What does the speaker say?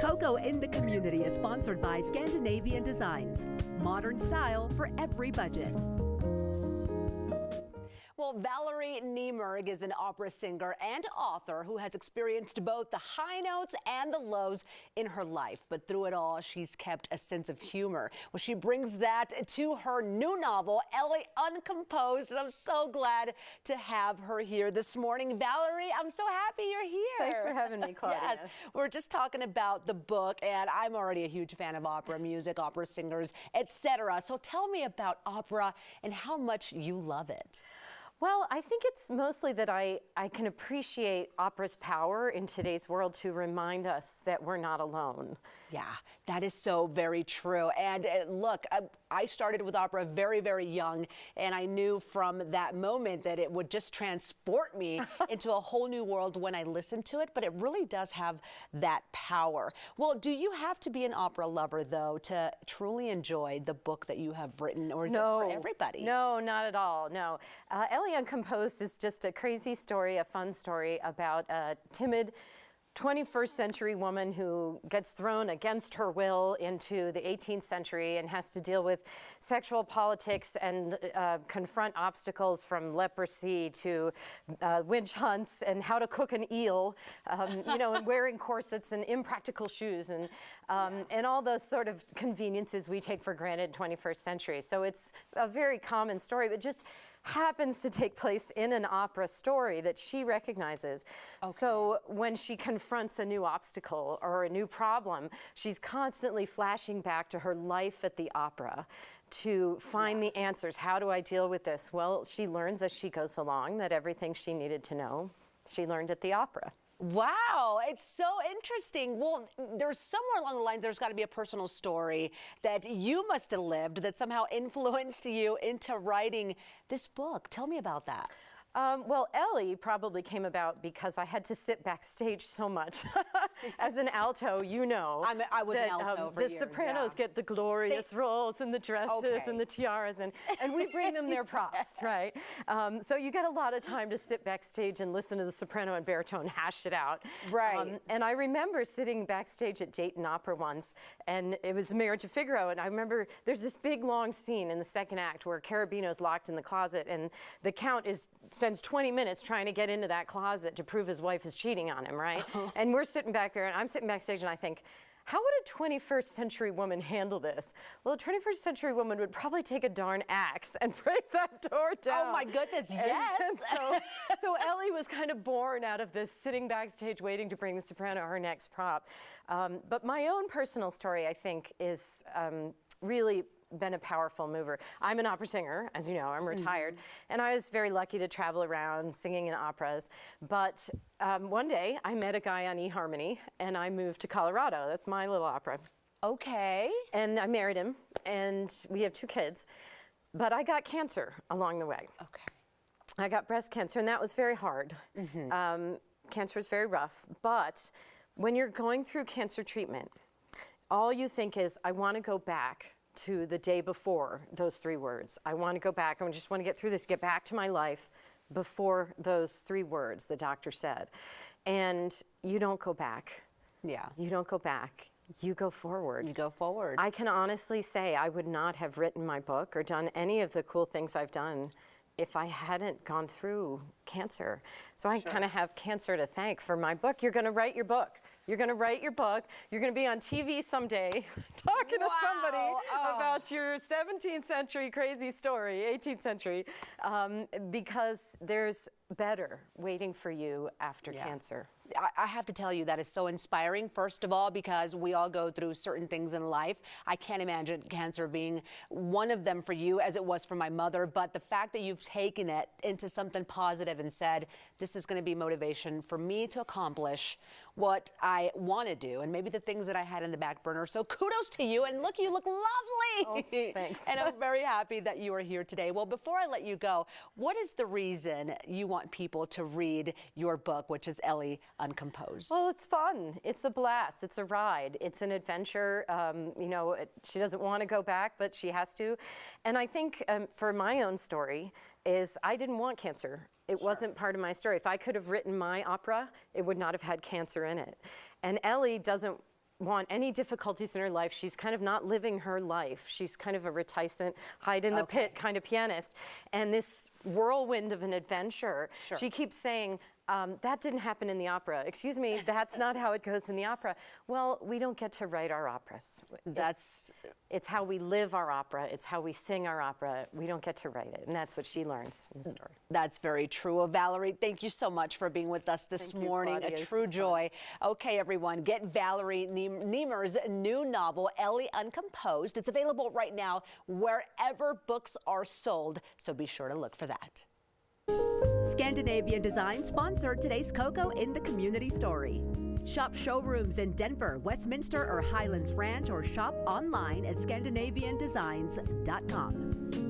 Coco in the Community is sponsored by Scandinavian Designs. Modern style for every budget. Well, Valerie Niemerg is an opera singer and author who has experienced both the high notes and the lows in her life. But through it all, she's kept a sense of humor. Well, she brings that to her new novel, Elly Uncomposed, and I'm so glad to have her here this morning. Valerie, I'm so happy you're here. Thanks for having me, Claudia. Yes, we're just talking about the book, and I'm already a huge fan of opera music, opera singers, etc. So tell me about opera and how much you love it. Well, I think it's mostly that I can appreciate opera's power in today's world to remind us that we're not alone. Yeah, that is so very true. And look, I started with opera very, very young, and I knew from that moment that it would just transport me into a whole new world when I listened to it, but it really does have that power. Well, do you have to be an opera lover, though, to truly enjoy the book that you have written, or is it for everybody? No, not at all, no. Elly Uncomposed is just a crazy story, a fun story about a timid 21st century woman who gets thrown against her will into the 18th century and has to deal with sexual politics and confront obstacles from leprosy to witch hunts and how to cook an eel, you know, and wearing corsets and impractical shoes and all those sort of conveniences we take for granted in 21st century. So it's a very common story, but just happens to take place in an opera story that she recognizes. Okay. So when she confronts a new obstacle or a new problem, she's constantly flashing back to her life at the opera to find the answers. How do I deal with this? Well, she learns as she goes along that everything she needed to know, she learned at the opera. Wow, it's so interesting. Well, there's somewhere along the lines, there's got to be a personal story that you must have lived that somehow influenced you into writing this book. Tell me about that. Well, Elly probably came about because I had to sit backstage so much. As an alto, you know. I was an alto for years. The sopranos get the glorious roles and the dresses and the tiaras, and we bring them their props, right? So you get a lot of time to sit backstage and listen to the soprano and baritone hash it out. Right. And I remember sitting backstage at Dayton Opera once, and it was Marriage of Figaro, and I remember there's this big long scene in the second act where Cherubino's locked in the closet, and the Count spends 20 minutes trying to get into that closet to prove his wife is cheating on him, right? And we're sitting back there, and I'm sitting backstage, and I think, how would a 21st century woman handle this? Well, a 21st century woman would probably take a darn axe and break that door down. Oh my goodness, yes. And so Elly was kind of born out of this sitting backstage waiting to bring the soprano her next prop. But my own personal story, I think, is really been a powerful mover. I'm an opera singer, as you know, I'm retired, and I was very lucky to travel around singing in operas. But one day I met a guy on eHarmony, and I moved to Colorado. That's my little opera. Okay. And I married him, and we have 2 kids. But I got cancer along the way. Okay. I got breast cancer, and that was very hard. Cancer is very rough, but when you're going through cancer treatment, all you think is, I want to go back to the day before those 3 words. I want to go back. I just want to get through this, get back to my life before those 3 words the doctor said. And you don't go back. Yeah. You don't go back. You go forward. You go forward. I can honestly say I would not have written my book or done any of the cool things I've done if I hadn't gone through cancer. So I kind of have cancer to thank for my book. You're going to write your book. You're going to write your book. You're going to be on TV someday talking to somebody about your 17th century crazy story, 18th century, because there's better waiting for you after cancer. I have to tell you that is so inspiring, first of all, because we all go through certain things in life. I can't imagine cancer being one of them for you as it was for my mother, but the fact that you've taken it into something positive and said, this is going to be motivation for me to accomplish what I want to do, and maybe the things that I had in the back burner. So kudos to you, and look, you look lovely. Oh, thanks. And I'm very happy that you are here today. Well, before I let you go, what is the reason you want people to read your book, which is Elly Uncomposed? Well, it's fun. It's a blast. It's a ride. It's an adventure. You know, she doesn't want to go back, but she has to. And I think for my own story is I didn't want cancer. It wasn't part of my story. If I could have written my opera, it would not have had cancer in it. And Elly doesn't want any difficulties in her life. She's kind of not living her life. She's kind of a reticent, hide in the pit kind of pianist. And this whirlwind of an adventure, she keeps saying, that didn't happen in the opera. Excuse me, that's not how it goes in the opera. Well, we don't get to write our operas. It's how we live our opera. It's how we sing our opera. We don't get to write it. And that's what she learns in the story. That's very true. Well, Valerie, thank you so much for being with us this morning. A true joy. Okay, everyone, get Valerie Niemerg's new novel, Elly Uncomposed. It's available right now wherever books are sold, so be sure to look for that. Scandinavian Design sponsored today's Coco in the Community Story. Shop showrooms in Denver, Westminster, or Highlands Ranch, or shop online at ScandinavianDesigns.com.